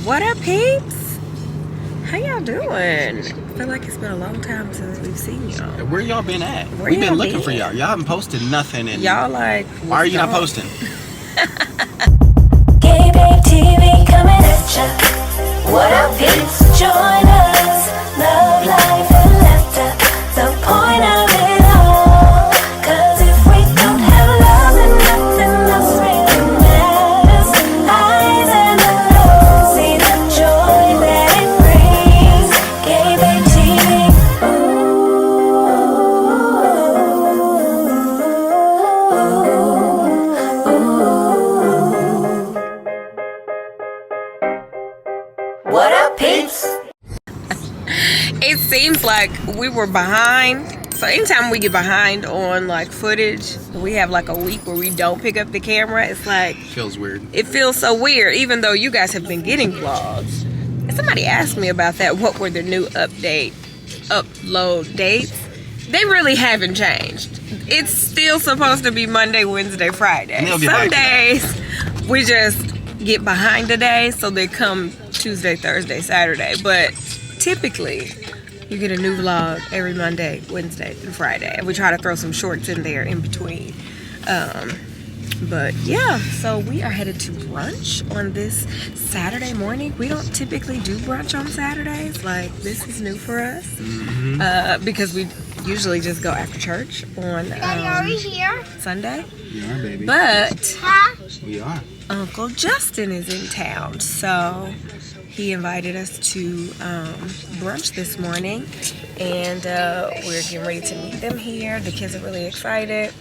What up, peeps? How y'all doing? I feel like it's been a long time since we've seen y'all. Where y'all been at? We've been looking for y'all. Y'all haven't posted nothing. And y'all like, why are you not posting? GabeBabeTV coming at ya. What up, peeps? Join us. Love, life, and laughter. The point of it all. 'Cause if we don't have love, then nothing else really matters. Highs and the lows, see the joy that it brings. GabeBabeTV. What up, peeps? It seems like we were behind. So anytime we get behind on like footage, we have like a week where we don't pick up the camera. It's like, Feels weird. it feels so weird, even though you guys have been getting vlogs. And somebody asked me about that. What were the new upload dates? They really haven't changed. It's still supposed to be Monday, Wednesday, Friday. Some days we just get behind a day, so they come Tuesday, Thursday, Saturday. But typically, you get a new vlog every Monday, Wednesday, and Friday. And we try to throw some shorts in there in between. But yeah, so we are headed to brunch on this Saturday morning. We don't typically do brunch on Saturdays. Like, this is new for us. Because we usually just go after church on Daddy, are we here? Sunday. We are, baby. But We are. Uncle Justin is in town, so he invited us to brunch this morning, and we're getting ready to meet them here. The kids are really excited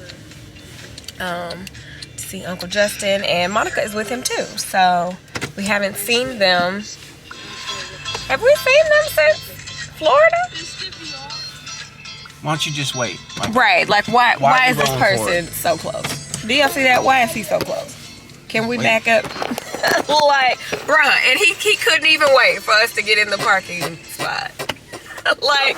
to see Uncle Justin, and Monica is with him too, so we haven't seen them. Have we seen them since Florida? Why don't you just wait? Right, like why are is you this going person so close? Do y'all see that? Why is he so close? Can we back up? Like, bruh, and he couldn't even wait for us to get in the parking spot. Like,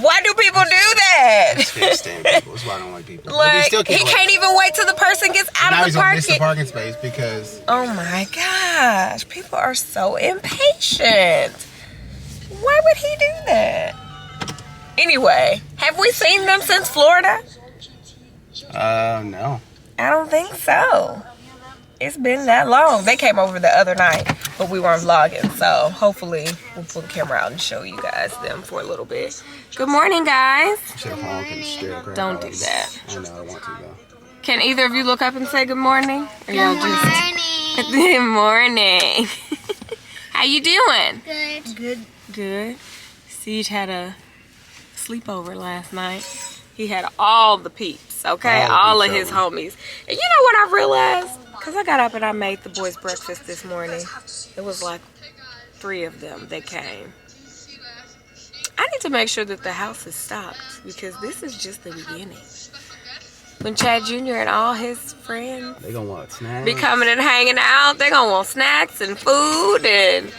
why do people do that? I can't stand people. That's why I don't like people. Like, he can't even wait till the person gets out now of he's the gonna miss the parking. parking space because. Oh my gosh, people are so impatient. Why would he do that? Anyway, have we seen them since Florida? No. I don't think so. It's been that long. They came over the other night, but we weren't vlogging, so hopefully we'll pull the camera out and show you guys them for a little bit. Good morning, guys. Should have honked and scared the crap Don't out do of me. that. I know, I want to though. Can either of you look up and say good morning? Or y'all Morning. Good morning. How you doing? Good. Good. Good. Siege had a sleepover last night. He had all the peeps, okay? All of his homies. And you know what I realized? Because I got up and I made the boys breakfast this morning. It was like 3 of them that came. I need to make sure that the house is stocked because this is just the beginning. When Chad Jr. and all his friends They gonna want snacks. be coming and hanging out, they're going to want snacks and food and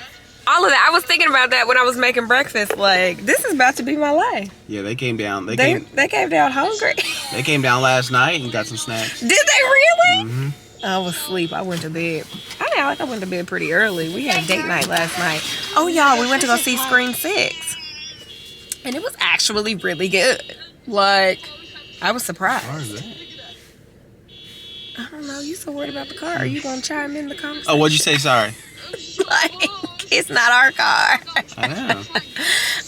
all of that. I was thinking about that when I was making breakfast. Like, this is about to be my life. Yeah, they came down. They came down hungry. They came down last night and got some snacks. Did they really? Mm-hmm. I was asleep. I went to bed. I went to bed pretty early. We had a date night last night. Oh, y'all, we went to go see Scream 6. And it was actually really good. Like, I was surprised. What is that? I don't know. You so worried about the car. Are you going to chime in the conversation? Oh, what'd you say? Sorry. Like, it's not our car. I know.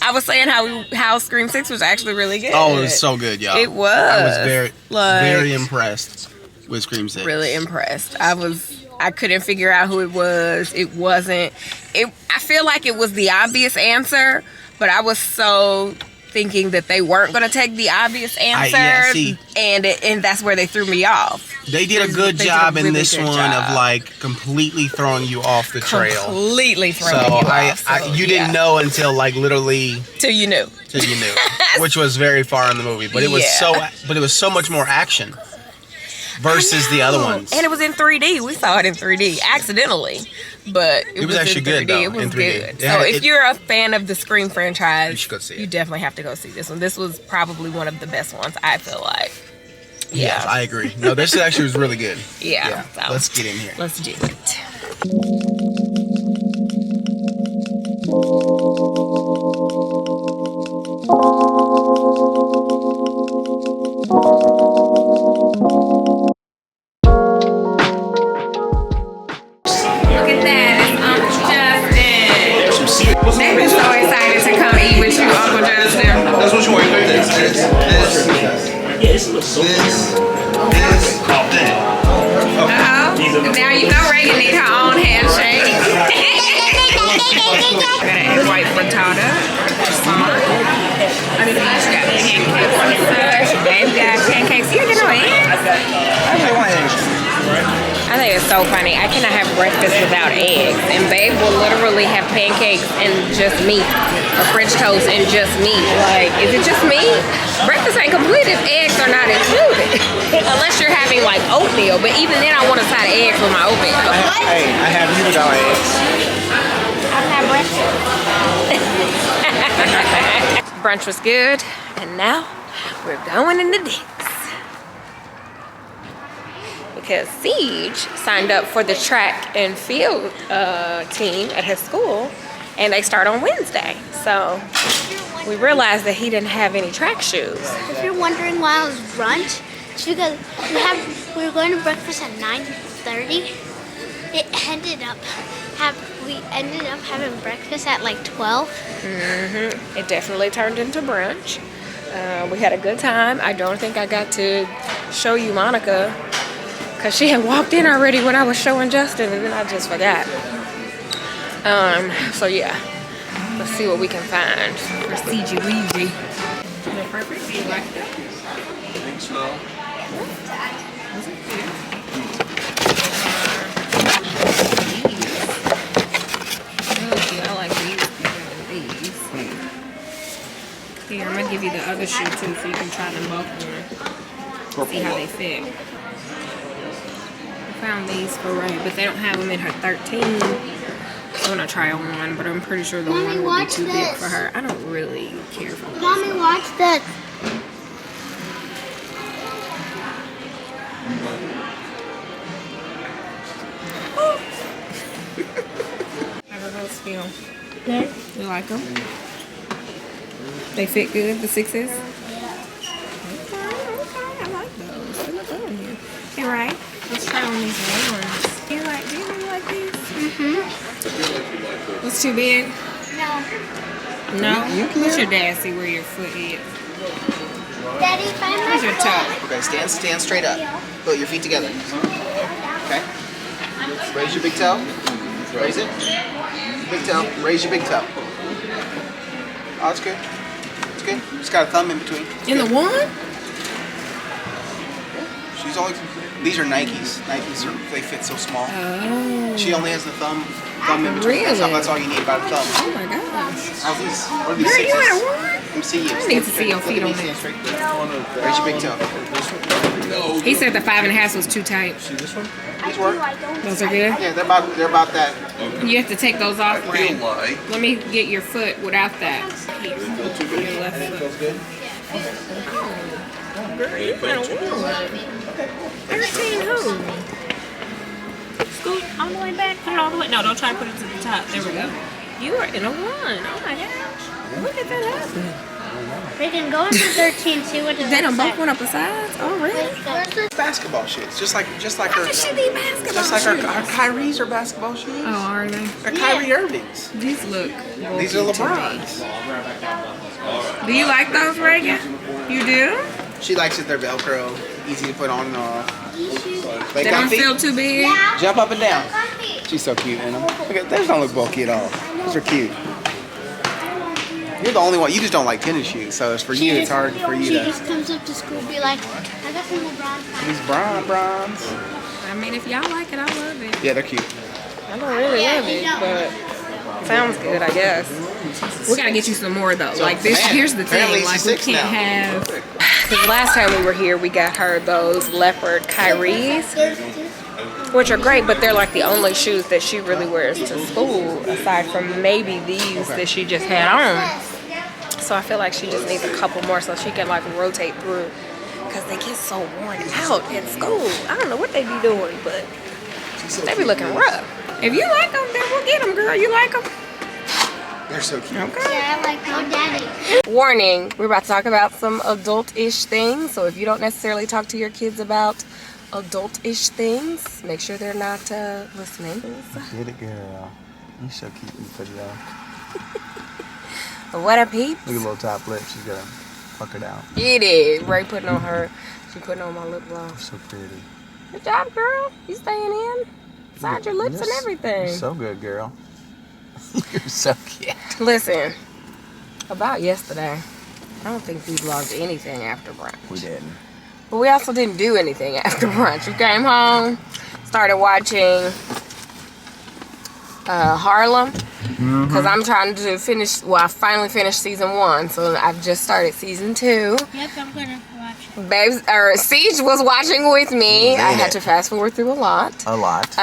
I was saying how Scream 6 was actually really good. Oh, it was so good, y'all. It was. I was very impressed with Scream 6. Really impressed. I couldn't figure out who it was. It wasn't. I feel like it was the obvious answer, but I was so thinking that they weren't going to take the obvious answer, and that's where they threw me off. They did a good job in this one of like completely throwing you off the trail. Completely throwing you off. You didn't know until like literally till you knew, which was very far in the movie. But it was so much more action versus the other ones. And it was in 3D. We saw it in 3D accidentally, but it was actually good though. It was in 3D. good. So if you're a fan of the Scream franchise, you should go see it. You definitely have to go see this one. This was probably one of the best ones, I feel like. Yeah, yes, I agree. No, this actually was really good. Yeah. So let's get in here. Let's do it. Look at that, it's Uncle Justin. They've been so excited to come eat with you, Uncle Justin. That's what you want. This. Uh-oh. Now you know Reagan need her own handshake. Got an white frittata. Underneath, you got pancakes. Babe got pancakes. You didn't know eggs? I think it's so funny. I cannot have breakfast without eggs. And Babe will literally have pancakes and just meat. Or French toast and just meat. Like, is it just meat? Breakfast ain't complete if eggs are not included. Unless you're having like oatmeal. But even then I want a side of eggs with my oatmeal. Hey, I have you without eggs. I've had breakfast. Brunch was good. And now we're going in the digs. Because Siege signed up for the track and field team at his school, and they start on Wednesday. So we realized that he didn't have any track shoes. If you're wondering why it was brunch, it's because we were going to breakfast at 9:30. We ended up having breakfast at like 12. It definitely turned into brunch. We had a good time. I don't think I got to show you Monica, because she had walked in already when I was showing Justin, and then I just forgot. So yeah, let's see what we can find for CG Weezy. Is that perfect? Do you like that? I think so. I like these better than these. Here, I'm gonna give you the other shoe too, so you can try them both on. See how they fit. Found these for Ray, but they don't have them in her 13. I'm gonna try on one, but I'm pretty sure the one will be too big for her. I don't really care for this. Mommy, watch this. How do those feel? Good. You like them? They fit good, the 6s? Okay, I like those. They look good on you. Hey, Ray, let's try on these ones. Do you really like these? What's too big? No. No? Let your dad see where your foot is. Daddy, find my Where's your toe? Okay, stand straight up. Put your feet together. Okay. Raise your big toe. Raise it. Big toe. Raise your big toe. Oh, that's good. It's good. Just got a thumb in between. In the one? She's always. These are Nikes. Nikes they fit so small. Oh. She only has the thumb in between. Really? That's all you need about a thumb. Oh my gosh. How's these? What are these Girl, you sixes? had a one? Let me see you. I need to see your feet on Look at me, this. stand straight. Raise your big toe. He said the 5.5 was too tight. These work? Those are good? Yeah, they're about that. You have to take those off, Ray. like Let me get your foot without that. Here, your left foot. Oh, girl, you kind of warm. 13 who? Scoot all the way back. Put it all the way. No, don't try to put it to the top. There we go. You are in a 1. Oh my gosh. Look at that happen. We can go into 13, see what it They done looks both went up a size? Oh, really? Basketball shit. Just like her. She need basketball Just like shoes. our Kyrie's are basketball shoes. Oh, are they? They're Kyrie Irving's. These look These are bulky to me. LeBron's. Do you like those, Reagan? You do? She likes it. They're Velcro, easy to put on and off. They don't feel too big? Jump up and down. She's so cute in them. Look at, those don't look bulky at all. Those are cute. You're the only one. You just don't like tennis shoes, so it's for you. It's hard for you She to. just comes up to school and be like, I got some LeBron. These bronze. I mean, if y'all like it, I love it. Yeah, they're cute. I don't really love it, but sounds good, I guess. We gotta get you some more though. Like this, man, here's the apparently thing. she's Like we 6 can't now. have. Because last time we were here, we got her those leopard Kyrie's, which are great, but they're like the only shoes that she really wears to school, aside from maybe these that she just had on. So I feel like she just needs a couple more so she can like rotate through, because they get so worn out at school. I don't know what they be doing, but they be looking rough. If you like them, then we'll get them, girl. You like them? They're so cute. Okay. Yeah, I like oh, daddy. Warning, we're about to talk about some adult-ish things. So if you don't necessarily talk to your kids about adult-ish things, make sure they're not listening. Get it, girl. You so cute when you put it on. What up, Peeps? Look at the little top lip. She's got to fuck it out. It is. Ray putting on her. She putting on my lip gloss. So pretty. Good job, girl. You staying in? Inside your lips and everything. You're so good, girl. You're so cute. Listen, about yesterday, I don't think we vlogged anything after brunch. We didn't. But we also didn't do anything after brunch. We came home, started watching Harlem. Because I'm trying to finish, well, I finally finished season 1, so I've just started season 2. Yep, I'm gonna watch it. Siege was watching with me. I had to fast forward through a lot. A lot.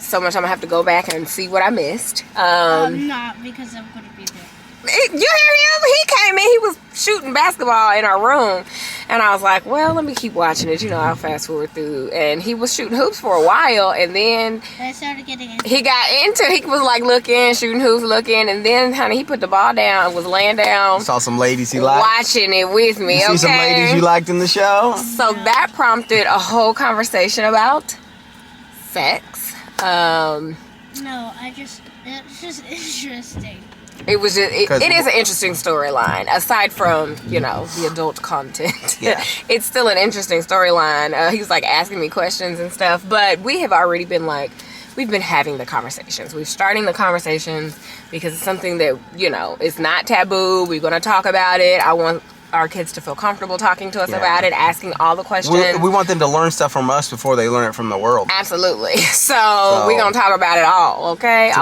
So much I'm gonna have to go back and see what I missed. I'm not, because I'm gonna be there. You hear him? He came in, he was shooting basketball in our room. And I was like, well, let me keep watching it. You know, I'll fast forward through. And he was shooting hoops for a while. And then I started getting into he got into it. He was like looking, shooting hoops, looking. And then, honey, he put the ball down, was laying down. Saw some ladies he liked. Watching it with me, You see some ladies you liked in the show? So that prompted a whole conversation about sex. No, it's just interesting. It was just, it is an interesting storyline. Aside from, you know, the adult content. Yeah. It's still an interesting storyline. He was like asking me questions and stuff. But we have already been like, we've been having the conversations. We're starting the conversations because it's something that, you know, it's not taboo. We're going to talk about it. I want our kids to feel comfortable talking to us about it, asking all the questions. We want them to learn stuff from us before they learn it from the world. Absolutely. So we're going to talk about it all, okay?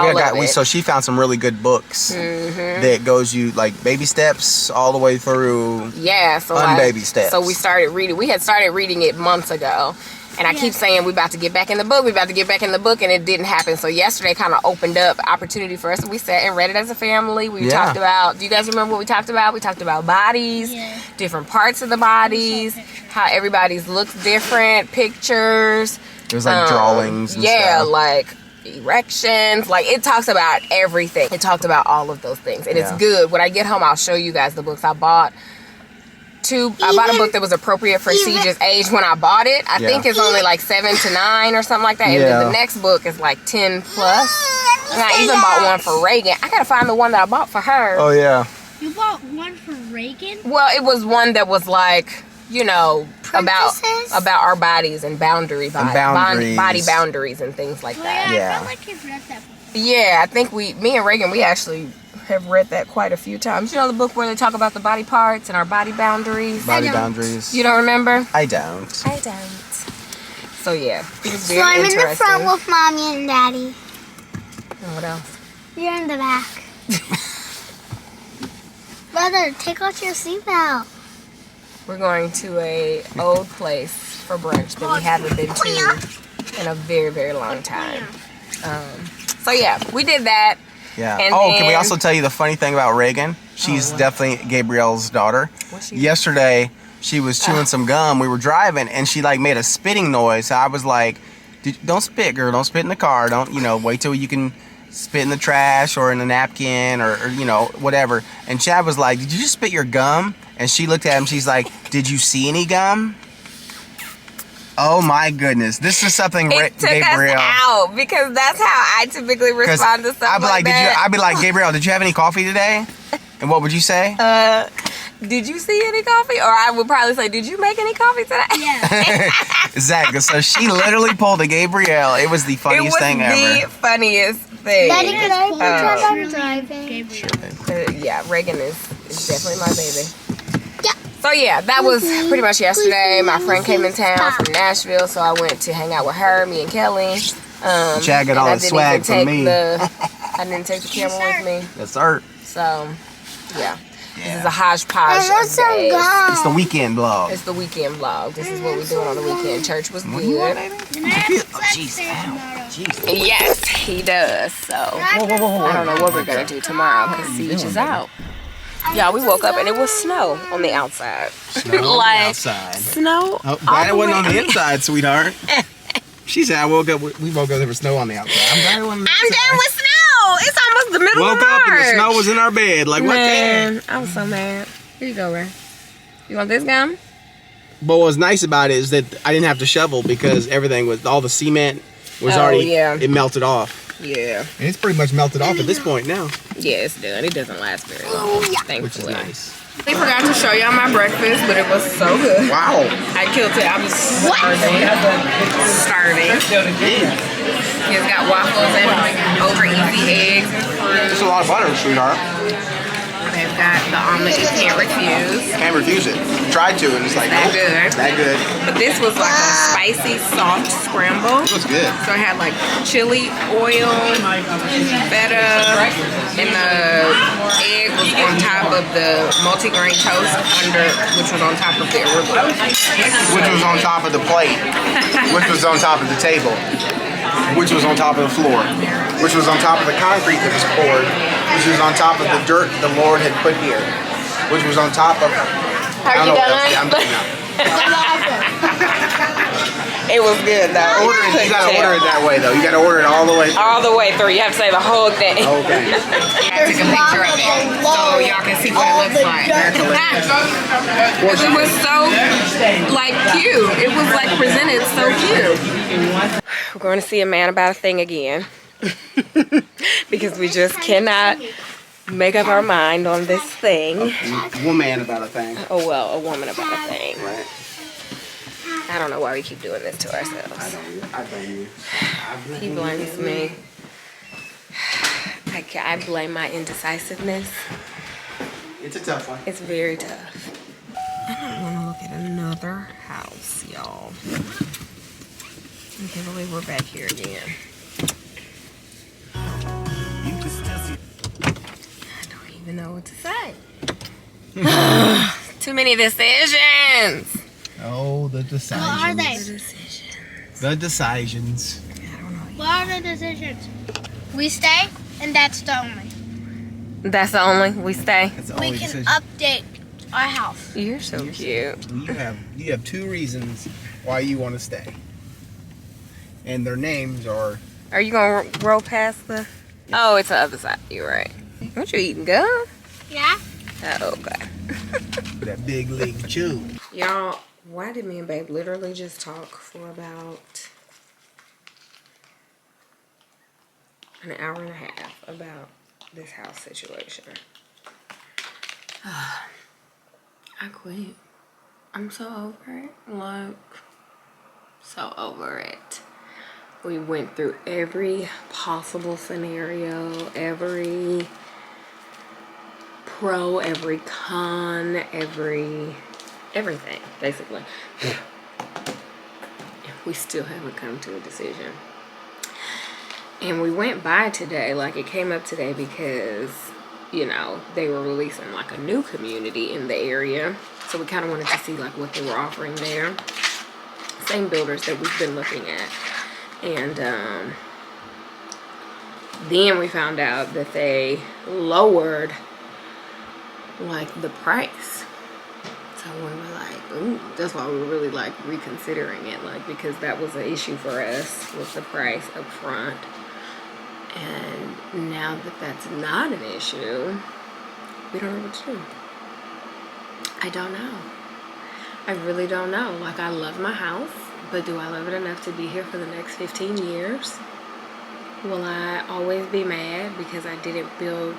So she found some really good books that goes you like baby steps all the way through unbaby steps. So we started reading. We had started reading it months ago. And I keep saying we're about to get back in the book. We're about to get back in the book. And it didn't happen. So yesterday kind of opened up opportunity for us. We sat and read it as a family. We talked about, do you guys remember what we talked about? We talked about bodies, different parts of the bodies, how everybody's looks different, pictures. There's like drawings and stuff. Like erections. Like it talks about everything. It talked about all of those things. And it's good. When I get home, I'll show you guys the books I bought. I bought a book that was appropriate for Siege's age when I bought it. I think it's only like 7 to 9 or something like that. And then the next book is like 10 plus. And I even bought one for Reagan. I gotta find the one that I bought for her. Oh yeah. You bought one for Reagan? Well, it was one that was like, you know, about our bodies and body boundaries and things like that. I felt like you've read that before. Yeah, I think me and Reagan, we actually have read that quite a few times. You know the book where they talk about the body parts and our body boundaries? Boundaries. You don't remember? I don't. So yeah, it was very I'm interesting. in the front with Mommy and Daddy. And what else? You're in the back. Brother, take off your seatbelt. We're going to a old place for brunch that we haven't been to in a very, very long time. So yeah, we did that. Yeah. And can we also tell you the funny thing about Reagan? She's definitely Gabrielle's daughter. Yesterday, she was chewing some gum. We were driving, and she like made a spitting noise. So I was like, "Don't spit, girl. Don't spit in the car. Don't, wait till you can spit in the trash or in a napkin or whatever." And Chad was like, "Did you just spit your gum?" And she looked at him. She's like, "Did you see any gum?" Oh my goodness! This is something It took Gabriel. us out because that's how I typically respond to stuff like that. I'd be like, "Gabriel, did you have any coffee today?" And what would you say? Did you see any coffee? Or I would probably say, did you make any coffee today? Yeah. Exactly. So she literally pulled a Gabrielle. It was the funniest thing ever. It was the funniest thing. Daddy, could I try driving? Yeah, Reagan is definitely my baby. Yeah. So yeah, that was pretty much yesterday. My friend came in town from Nashville, so I went to hang out with her, me and Kelly. Chad got all the swag from me. I didn't take the camera with me. Yes, sir. So, yeah. This is a hodgepodge of days. It's the weekend vlog. It's the weekend vlog. This is what we're doing on the weekend. Church was good. Yes, he does. So, I don't know what we're going to do tomorrow because Siege is out. Y'all, we woke up and it was snow on the outside. Outside. Snow. Oh, glad it wasn't on the inside, sweetheart. She said, we woke up, there was snow on the outside. I'm glad it wasn't on the inside. I'm done with snow. It's almost the middle of Woke March. up and the snow was in our bed. Like, what the heck? Man, I was so mad. Here you go, Ray. You want this gum? But what's nice about it is that I didn't have to shovel because everything was, all the cement was already, it melted off. Yeah. And it's pretty much melted off at this point now. Yeah, it's done. It doesn't last very long, thankfully. Which is nice. I forgot to show y'all my breakfast, but it was so good. Wow. I killed it. I was starving. It's got waffles and over easy eggs and fruit. There's a lot of butter, sweetheart. They've got the omelet you can't refuse. Can't refuse it. Tried to, and it's like, That nope, good. that good. But this was like a spicy, soft scramble. It was good. So it had like chili, oil, feta, and the egg was on top of the multigrain toast which was on top of the arugula. Which was on top of the plate. Which was on top of the table. Which was on top of the floor. Which was on top of the concrete that was poured. Which was on top of the dirt the Lord had put here. Which was on top of... Are you done? I'm done now. It was good though. You gotta order it that way though. You gotta order it all the way through. All the way through. You have to say the whole thing. Okay. I took a picture of it so y'all can see what it looks like. It was so like cute. It was like presented so cute. We're going to see a man about a thing again because we just cannot make up our mind on this thing. A woman about a thing. Oh well, a woman about a thing. Right. I don't know why we keep doing this to ourselves. I blame you. He blames me. I blame my indecisiveness. It's a tough one. It's very tough. I want to look at another house, y'all. I can't believe we're back here again. I don't even know what to say. Too many decisions. Oh, the decisions. What are they? The decisions. I don't know. What are the decisions? We stay, and that's the only. That's the only we stay. That's the We only can decision. update our house. You're so cute. You have two reasons why you want to stay. And their names are... Are you gonna roll past the? Oh, it's the other side. You're right. What you eating, gum? Yeah? Oh, okay. that big league chew. Y'all, why did me and Babe literally just talk for about an hour and a half about this house situation? I quit. I'm so over it. Like, so over it. We went through every possible scenario, every pro, every con, everything, basically. We still haven't come to a decision. And we went by today, like it came up today because, you know, they were releasing like a new community in the area. So we kind of wanted to see like what they were offering there. Same builders that we've been looking at. And then we found out that they lowered like the price. So we were like, ooh, that's why we were really like reconsidering it, like because that was an issue for us with the price up front. And now that that's not an issue, we don't know what to do. I don't know. I really don't know. Like, I love my house, but do I love it enough to be here for the next 15 years? Will I always be mad because I didn't build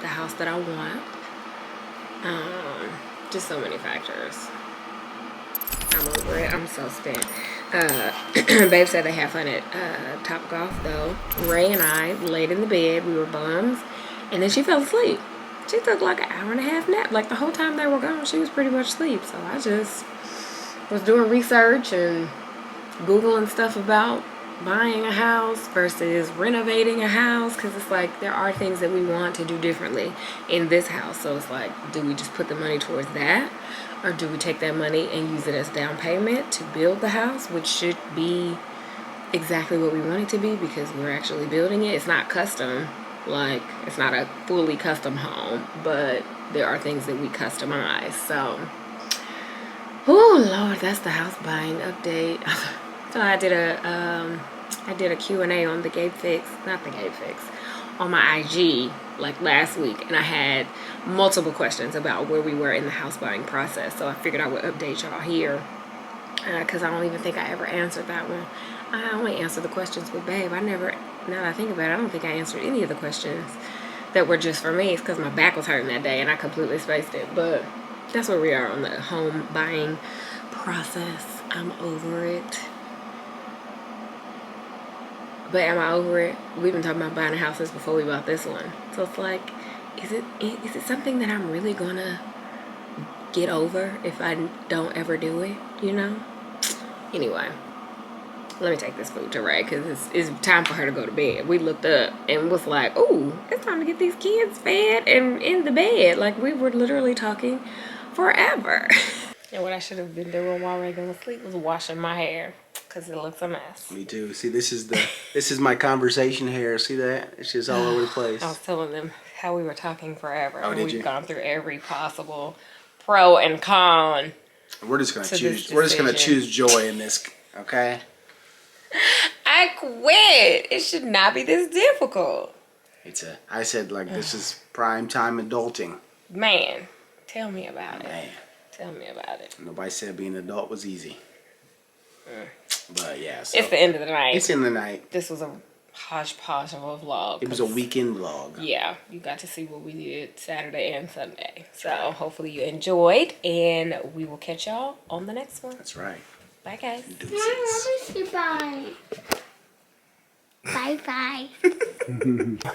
the house that I want? Just so many factors. I'm over it. I'm so spent. Babe said they have fun at Top Golf, though. Ray and I laid in the bed. We were bums. And then she fell asleep. She took like an hour and a half nap. Like the whole time they were gone, she was pretty much asleep. So I just was doing research and Googling stuff about buying a house versus renovating a house, because it's like there are things that we want to do differently in this house. So it's like, do we just put the money towards that, or do we take that money and use it as down payment to build the house, which should be exactly what we want it to be because we're actually building it. It's not custom, like it's not a fully custom home, but there are things that we customize. So oh Lord, that's the house buying update. So I did a Q&A on the Gabe Fix, not the Gabe Fix, on my IG like last week, and I had multiple questions about where we were in the house buying process. So I figured I would update y'all here, because I don't even think I ever answered that one. I only answered the questions with Babe. I never, now that I think about it, I don't think I answered any of the questions that were just for me. It's because my back was hurting that day and I completely spaced it. But that's where we are on the home buying process. I'm over it. But am I over it? We've been talking about buying houses before we bought this one. So it's like, is it something that I'm really gonna get over if I don't ever do it, you know? Anyway, let me take this food to Ray, because it's time for her to go to bed. We looked up and was like, ooh, it's time to get these kids fed and in the bed. Like, we were literally talking forever. And what I should have been doing while Ray was asleep was washing my hair, because it looks a mess. Me too. See, this is my conversation hair. See that? It's just all over the place. I was telling them how we were talking forever. Oh, and did we've you? gone through every possible pro and con. We're just gonna To choose. this We're just gonna decision. choose joy in this. Okay. I quit. It should not be this difficult. I said like this is prime time adulting. Man, tell me about it. Man, Tell me about it. nobody said being an adult was easy. But yeah, so It's the end of the night. it's in the night. This was a hodgepodge of a vlog. It was a weekend vlog. Yeah, you got to see what we did Saturday and Sunday. So hopefully you enjoyed, and we will catch y'all on the next one. That's right. Bye, guys. Deuces. Bye. Bye.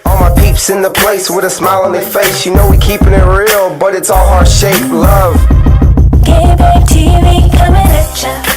All my peeps in the place with a smile on their face. You know we keeping it real, but it's all heart-shaped love. GabeBabeTV coming at ya.